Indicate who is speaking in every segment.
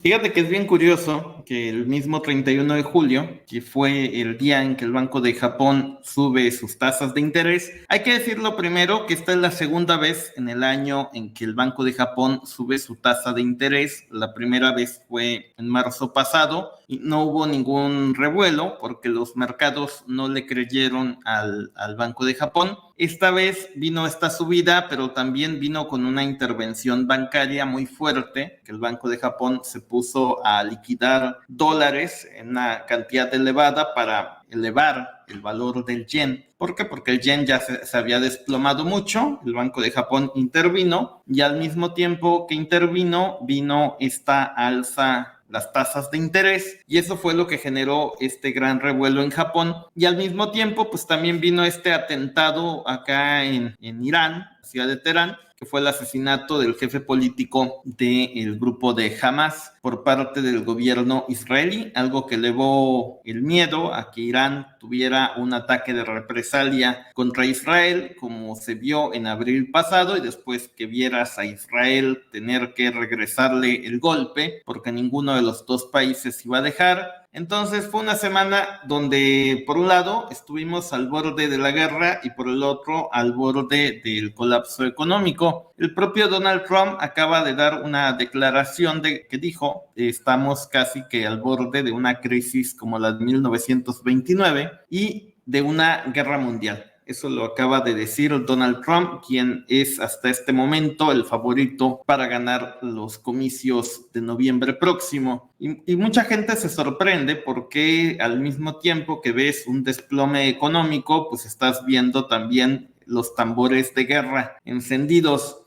Speaker 1: Fíjate que es bien curioso que el mismo 31 de julio, que fue el día en que el Banco de Japón sube sus tasas de interés, hay que decirlo primero que esta es la segunda vez en el año en que el Banco de Japón sube su tasa de interés. La primera vez fue en marzo pasado y no hubo ningún revuelo porque los mercados no le creyeron al Banco de Japón. Esta vez vino esta subida, pero también vino con una intervención bancaria muy fuerte, que el Banco de Japón se puso a liquidar dólares en una cantidad elevada para elevar el valor del yen. ¿Por qué? Porque el yen ya se había desplomado mucho, el Banco de Japón intervino y al mismo tiempo que intervino vino esta alza las tasas de interés y eso fue lo que generó este gran revuelo en Japón y al mismo tiempo pues también vino este atentado acá en Irán, ciudad de Teherán, que fue el asesinato del jefe político del grupo de Hamas por parte del gobierno israelí, algo que elevó el miedo a que Irán tuviera un ataque de represalia contra Israel, como se vio en abril pasado, y después que vieras a Israel tener que regresarle el golpe, porque ninguno de los dos países iba a dejar. Entonces fue una semana donde por un lado estuvimos al borde de la guerra y por el otro al borde del colapso económico. El propio Donald Trump acaba de dar una declaración que dijo estamos casi que al borde de una crisis como la de 1929 y de una guerra mundial. Eso lo acaba de decir Donald Trump, quien es hasta este momento el favorito para ganar los comicios de noviembre próximo. Y mucha gente se sorprende porque al mismo tiempo que ves un desplome económico, pues estás viendo también los tambores de guerra encendidos.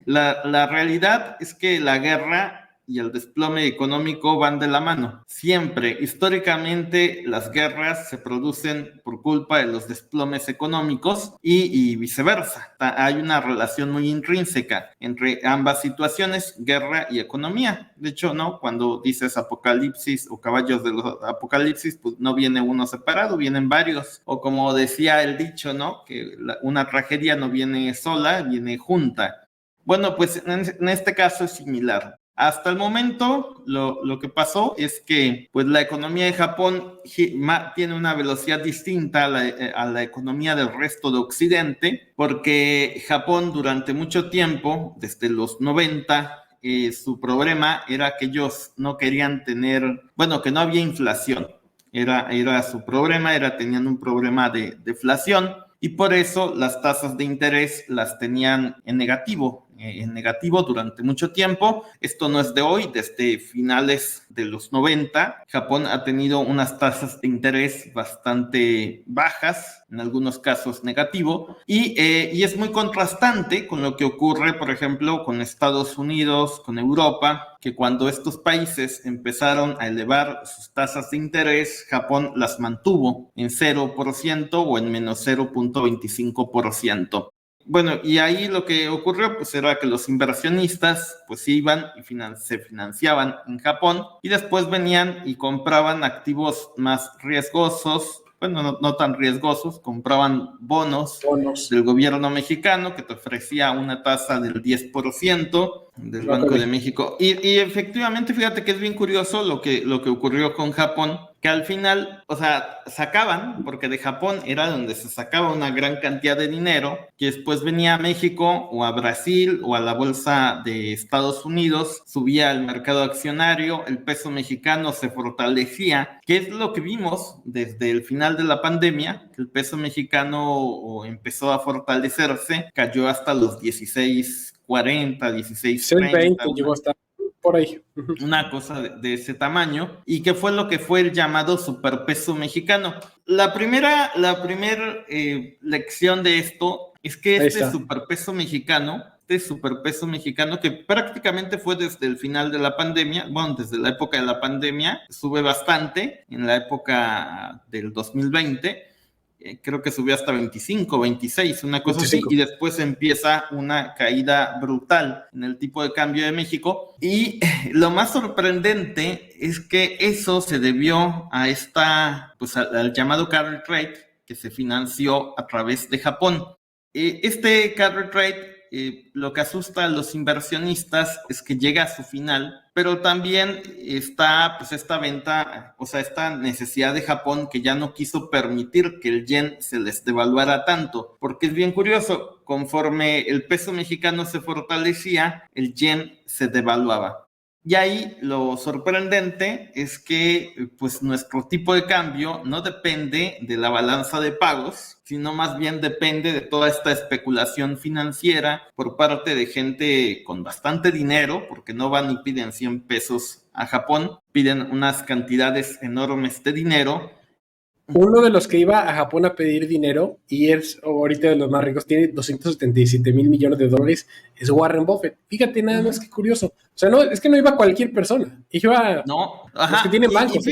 Speaker 1: La realidad es que la guerra y el desplome económico van de la mano. Siempre, históricamente, las guerras se producen por culpa de los desplomes económicos y viceversa. Hay una relación muy intrínseca entre ambas situaciones, guerra y economía. De hecho, ¿no? Cuando dices apocalipsis o caballos de los apocalipsis, pues no viene uno separado, vienen varios. O como decía el dicho, ¿no? Que una tragedia no viene sola, viene junta. Bueno, pues en este caso es similar. Hasta el momento, lo que pasó es que pues, la economía de Japón tiene una velocidad distinta a la economía del resto de Occidente, porque Japón durante mucho tiempo, desde los 90, su problema era que ellos no querían tener, bueno, que no había inflación. Era su problema, tenían un problema de deflación y por eso las tasas de interés las tenían en negativo durante mucho tiempo. Esto no es de hoy, desde finales de los 90, Japón ha tenido unas tasas de interés bastante bajas, en algunos casos negativo, y es muy contrastante con lo que ocurre, por ejemplo, con Estados Unidos, con Europa, que cuando estos países empezaron a elevar sus tasas de interés, Japón las mantuvo en 0% o en menos 0.25%. Bueno, y ahí lo que ocurrió pues era que los inversionistas pues iban y se financiaban en Japón y después venían y compraban activos más riesgosos, bueno, no tan riesgosos, compraban bonos del gobierno mexicano que te ofrecía una tasa del 10% del Banco de México. Y efectivamente, fíjate que es bien curioso lo que ocurrió con Japón, que al final, o sea, sacaban, porque de Japón era donde se sacaba una gran cantidad de dinero, que después venía a México o a Brasil o a la bolsa de Estados Unidos, subía al mercado accionario, el peso mexicano se fortalecía, que es lo que vimos desde el final de la pandemia, que el peso mexicano empezó a fortalecerse, cayó hasta los 16.40, 16.30,
Speaker 2: llegó a estar por ahí.
Speaker 1: Una cosa de ese tamaño, y que fue lo que fue el llamado superpeso mexicano. La primera lección de esto es que este superpeso mexicano que prácticamente fue desde el final de la pandemia, bueno, desde la época de la pandemia, sube bastante en la época del 2020, creo que subió hasta 25, 26, una cosa 25. Así, y después empieza una caída brutal en el tipo de cambio de México. Y lo más sorprendente es que eso se debió a pues al llamado carry trade que se financió a través de Japón. Este carry trade lo que asusta a los inversionistas es que llega a su final, pero también está pues esta venta, o sea, esta necesidad de Japón que ya no quiso permitir que el yen se les devaluara tanto, porque es bien curioso, conforme el peso mexicano se fortalecía, el yen se devaluaba. Y ahí lo sorprendente es que pues nuestro tipo de cambio no depende de la balanza de pagos, sino más bien depende de toda esta especulación financiera por parte de gente con bastante dinero, porque no van y piden 100 pesos a Japón, piden unas cantidades enormes de dinero.
Speaker 2: Uno de los que iba a Japón a pedir dinero y es ahorita de los más ricos, tiene 277 mil millones de dólares, es Warren Buffett. Fíjate nada más que curioso. O sea, no, es que no iba cualquier persona. Iba
Speaker 1: no,
Speaker 2: los que tienen bancos.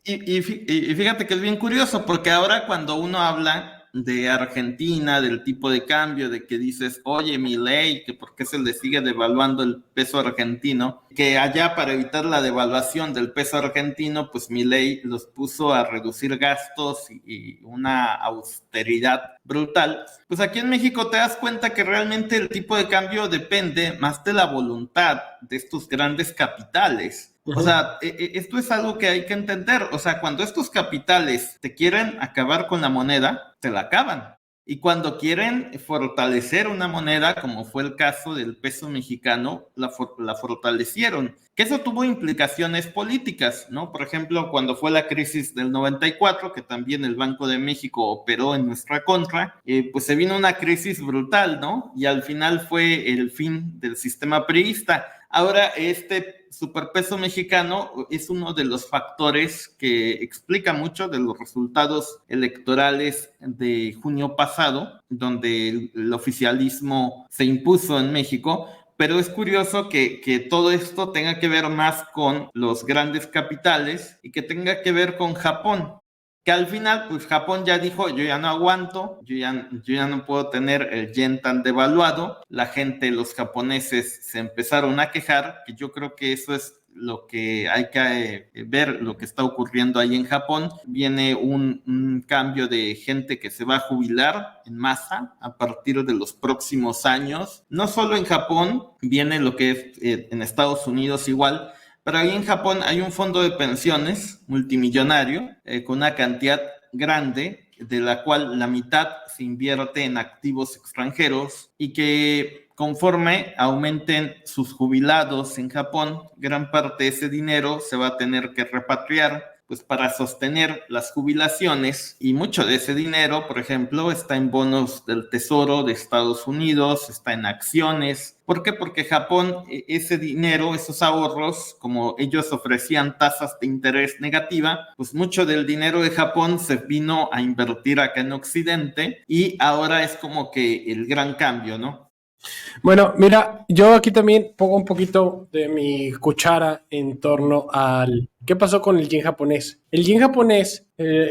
Speaker 1: Y fíjate que es bien curioso, porque ahora cuando uno habla de Argentina, del tipo de cambio, de que dices, oye, Milei, que por qué se le sigue devaluando el peso argentino, que allá para evitar la devaluación del peso argentino, pues Milei los puso a reducir gastos y una austeridad brutal. Pues aquí en México te das cuenta que realmente el tipo de cambio depende más de la voluntad de estos grandes capitales. O sea, esto es algo que hay que entender. O sea, cuando estos capitales te quieren acabar con la moneda, te la acaban. Y cuando quieren fortalecer una moneda, como fue el caso del peso mexicano, la fortalecieron. Que eso tuvo implicaciones políticas, ¿no? Por ejemplo, cuando fue la crisis del 94, que también el Banco de México operó en nuestra contra, pues se vino una crisis brutal, ¿no? Y al final fue el fin del sistema priista. Ahora, este superpeso mexicano es uno de los factores que explica mucho de los resultados electorales de junio pasado, donde el oficialismo se impuso en México, pero es curioso que todo esto tenga que ver más con los grandes capitales y que tenga que ver con Japón. Que al final, pues Japón ya dijo, yo ya no aguanto, yo ya no puedo tener el yen tan devaluado. La gente, los japoneses se empezaron a quejar, que yo creo que eso es lo que hay que ver, lo que está ocurriendo ahí en Japón. Viene un cambio de gente que se va a jubilar en masa a partir de los próximos años. No solo en Japón, viene lo que es en Estados Unidos igual, pero ahí en Japón hay un fondo de pensiones multimillonario con una cantidad grande, de la cual la mitad se invierte en activos extranjeros y que conforme aumenten sus jubilados en Japón, gran parte de ese dinero se va a tener que repatriar pues para sostener las jubilaciones, y mucho de ese dinero, por ejemplo, está en bonos del Tesoro de Estados Unidos, está en acciones. ¿Por qué? Porque Japón, ese dinero, esos ahorros, como ellos ofrecían tasas de interés negativa, pues mucho del dinero de Japón se vino a invertir acá en Occidente y ahora es como que el gran cambio, ¿no?
Speaker 2: Bueno, mira, yo aquí también pongo un poquito de mi cuchara en torno al qué pasó con el yen japonés. El yen japonés,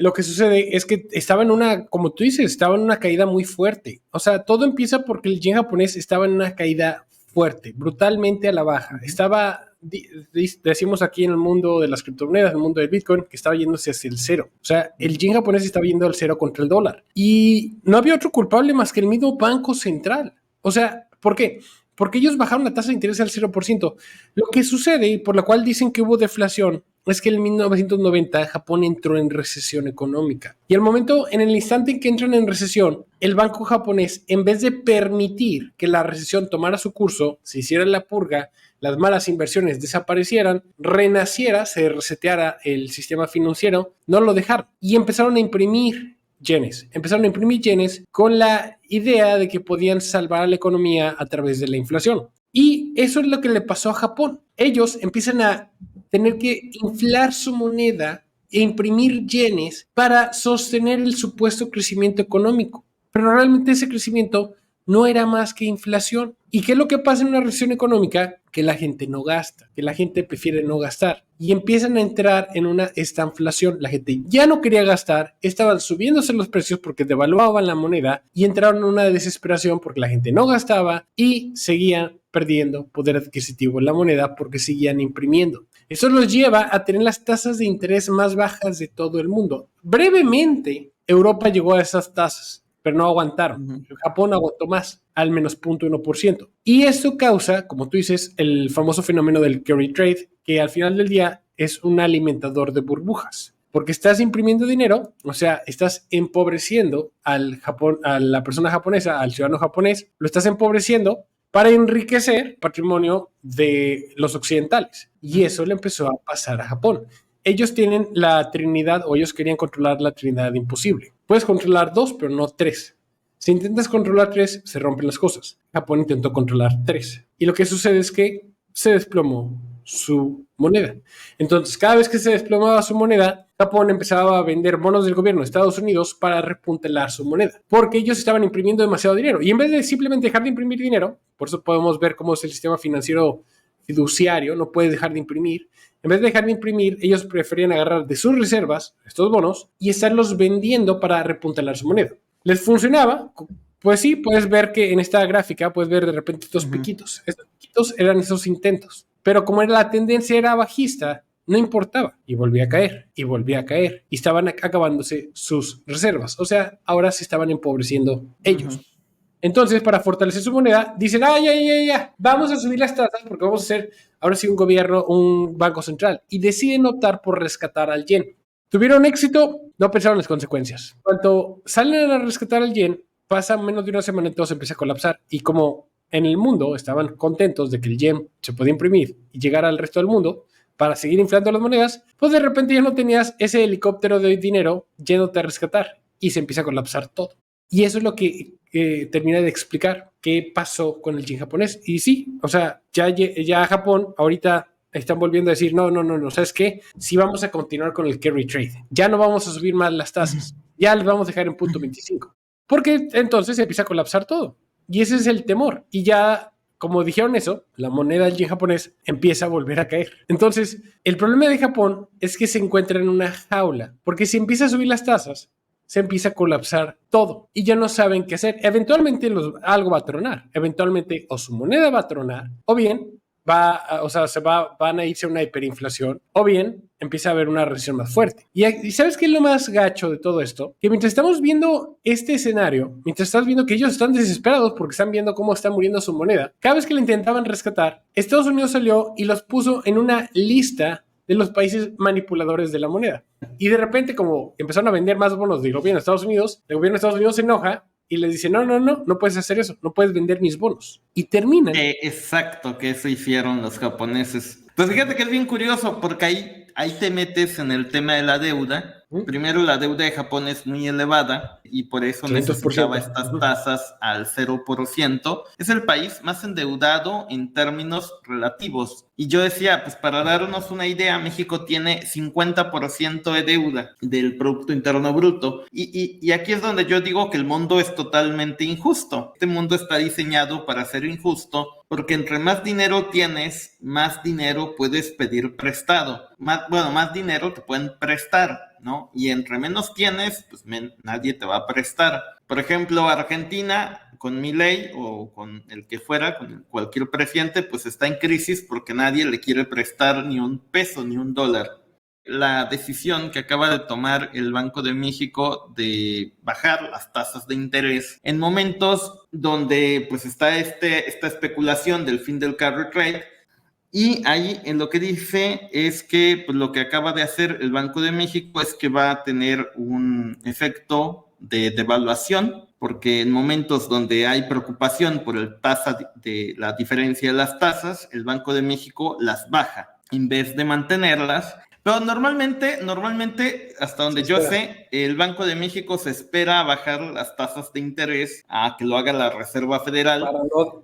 Speaker 2: lo que sucede es que estaba en una, como tú dices, estaba en una caída muy fuerte. O sea, todo empieza porque el yen japonés estaba en una caída fuerte, brutalmente a la baja. Estaba, decimos aquí en el mundo de las criptomonedas, en el mundo del Bitcoin, que estaba yéndose hacia el cero. O sea, el yen japonés estaba yendo al cero contra el dólar. Y no había otro culpable más que el mismo Banco Central. O sea, ¿por qué? Porque ellos bajaron la tasa de interés al 0%. Lo que sucede, y por lo cual dicen que hubo deflación, es que en 1990 Japón entró en recesión económica. Y al momento, en el instante en que entran en recesión, el banco japonés, en vez de permitir que la recesión tomara su curso, se hiciera la purga, las malas inversiones desaparecieran, renaciera, se reseteara el sistema financiero, no lo dejaron. Y empezaron a imprimir yenes. Empezaron a imprimir yenes con la idea de que podían salvar a la economía a través de la inflación. Y eso es lo que le pasó a Japón. Ellos empiezan a tener que inflar su moneda e imprimir yenes para sostener el supuesto crecimiento económico. Pero realmente ese crecimiento no era más que inflación. ¿Y qué es lo que pasa en una recesión económica? Que la gente no gasta, que la gente prefiere no gastar. Y empiezan a entrar en una estanflación. La gente ya no quería gastar, estaban subiéndose los precios porque devaluaban la moneda y entraron en una desesperación porque la gente no gastaba y seguían perdiendo poder adquisitivo en la moneda porque seguían imprimiendo. Eso los lleva a tener las tasas de interés más bajas de todo el mundo. Brevemente, Europa llegó a esas tasas, pero no aguantaron.
Speaker 1: Ujú.
Speaker 2: Japón aguantó más, al menos 0.1%. Y esto causa, como tú dices, el famoso fenómeno del carry trade, que al final del día es un alimentador de burbujas. Porque estás imprimiendo dinero, o sea, estás empobreciendo al Japón, a la persona japonesa, al ciudadano japonés, lo estás empobreciendo para enriquecer patrimonio de los occidentales. Y eso le empezó a pasar a Japón. Ellos tienen la Trinidad, o ellos querían controlar la Trinidad imposible. Puedes controlar 2, pero no 3. Si intentas controlar 3, se rompen las cosas. Japón intentó controlar 3. Y lo que sucede es que se desplomó su moneda. Entonces, cada vez que se desplomaba su moneda, Japón empezaba a vender bonos del gobierno de Estados Unidos para repuntelar su moneda, porque ellos estaban imprimiendo demasiado dinero. Y en vez de simplemente dejar de imprimir dinero, por eso podemos ver cómo es el sistema financiero fiduciario, no puedes dejar de imprimir. En vez de dejar de imprimir, ellos preferían agarrar de sus reservas estos bonos y estarlos vendiendo para repuntalar su moneda. ¿Les funcionaba? Pues sí, puedes ver que en esta gráfica puedes ver de repente estos piquitos. Estos piquitos eran esos intentos. Pero como la tendencia era bajista, no importaba. Y volvía a caer, y volvía a caer. Y estaban acabándose sus reservas. O sea, ahora se estaban empobreciendo ellos. Entonces, para fortalecer su moneda, dicen, ya, vamos a subir las tasas porque vamos a hacer ahora sí un gobierno, un banco central. Y deciden optar por rescatar al yen. Tuvieron éxito, no pensaron en las consecuencias. Cuando salen a rescatar al yen, pasa menos de una semana y todo se empieza a colapsar. Y como en el mundo estaban contentos de que el yen se podía imprimir y llegar al resto del mundo para seguir inflando las monedas, pues de repente ya no tenías ese helicóptero de dinero yéndote a rescatar y se empieza a colapsar todo. Y eso es lo que termina de explicar qué pasó con el yen japonés. Y sí, o sea, ya Japón ahorita están volviendo a decir, no, ¿sabes qué? Sí vamos a continuar con el carry trade. Ya no vamos a subir más las tasas. Ya les vamos a dejar en 0.25. Porque entonces se empieza a colapsar todo. Y ese es el temor. Y ya, como dijeron eso, la moneda del yen japonés empieza a volver a caer. Entonces, el problema de Japón es que se encuentra en una jaula. Porque si empieza a subir las tasas, se empieza a colapsar todo y ya no saben qué hacer. Eventualmente algo va a tronar. Eventualmente o su moneda va a tronar o bien van a irse a una hiperinflación o bien empieza a haber una recesión más fuerte. Y ¿sabes qué es lo más gacho de todo esto? Que mientras estamos viendo este escenario, mientras estás viendo que ellos están desesperados porque están viendo cómo está muriendo su moneda, cada vez que la intentaban rescatar, Estados Unidos salió y los puso en una lista de los países manipuladores de la moneda. Y de repente, como empezaron a vender más bonos del gobierno de Estados Unidos, el gobierno de Estados Unidos se enoja y les dice, no puedes hacer eso, no puedes vender mis bonos. Y terminan.
Speaker 1: Exacto, que eso hicieron los japoneses. Pues fíjate que es bien curioso, porque ahí te metes en el tema de la deuda. Primero, la deuda de Japón es muy elevada y por eso
Speaker 2: 500%.
Speaker 1: necesitaba estas tasas al 0%. Es el país más endeudado en términos relativos. Y yo decía, pues para darnos una idea, México tiene 50% de deuda del Producto Interno Bruto. Y aquí es donde yo digo que el mundo es totalmente injusto. Este mundo está diseñado para ser injusto porque entre más dinero tienes, más dinero puedes pedir prestado. Más dinero te pueden prestar, ¿no? Y entre menos tienes, pues nadie te va a prestar. Por ejemplo, Argentina, con Milei o con el que fuera, con cualquier presidente, pues está en crisis porque nadie le quiere prestar ni un peso, ni un dólar. La decisión que acaba de tomar el Banco de México de bajar las tasas de interés en momentos donde pues está esta especulación del fin del carry trade. Y ahí en lo que dice es que pues, lo que acaba de hacer el Banco de México es que va a tener un efecto de devaluación, porque en momentos donde hay preocupación por el tasa de la diferencia de las tasas, el Banco de México las baja en vez de mantenerlas. Pero normalmente, hasta donde yo sé, el Banco de México se espera a bajar las tasas de interés a que lo haga la Reserva Federal.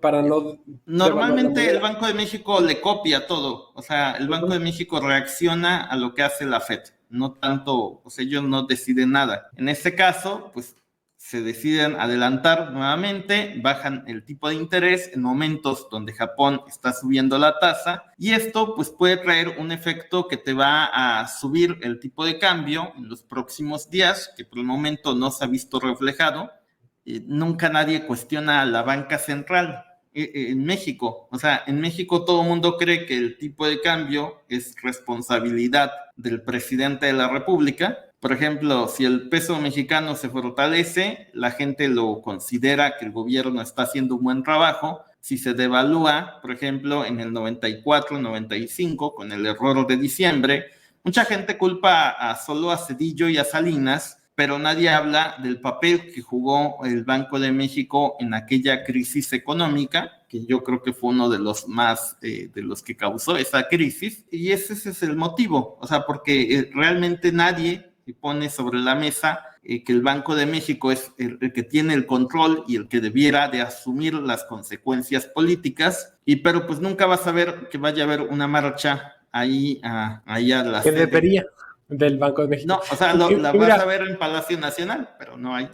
Speaker 2: Para no
Speaker 1: Normalmente el Banco de México le copia todo. O sea, el Banco de México reacciona a lo que hace la FED. No tanto, o sea, ellos no deciden nada. En este caso, pues se deciden adelantar nuevamente, bajan el tipo de interés en momentos donde Japón está subiendo la tasa y esto pues puede traer un efecto que te va a subir el tipo de cambio en los próximos días, que por el momento no se ha visto reflejado. Nunca nadie cuestiona a la banca central en México. O sea, en México todo el mundo cree que el tipo de cambio es responsabilidad del presidente de la República. Por ejemplo, si el peso mexicano se fortalece, la gente lo considera que el gobierno está haciendo un buen trabajo. Si se devalúa, por ejemplo, en el 94, 95, con el error de diciembre, mucha gente culpa solo a Cedillo y a Salinas, pero nadie habla del papel que jugó el Banco de México en aquella crisis económica, que yo creo que fue uno de los más, de los que causó esa crisis, y ese es el motivo, o sea, porque realmente nadie pone sobre la mesa que el Banco de México es el que tiene el control y el que debiera de asumir las consecuencias políticas, pero pues nunca vas a ver que vaya a haber una marcha ahí a la
Speaker 2: Que
Speaker 1: sede.
Speaker 2: debería del Banco de México.
Speaker 1: No, o sea, la vas a ver en Palacio Nacional, pero no hay.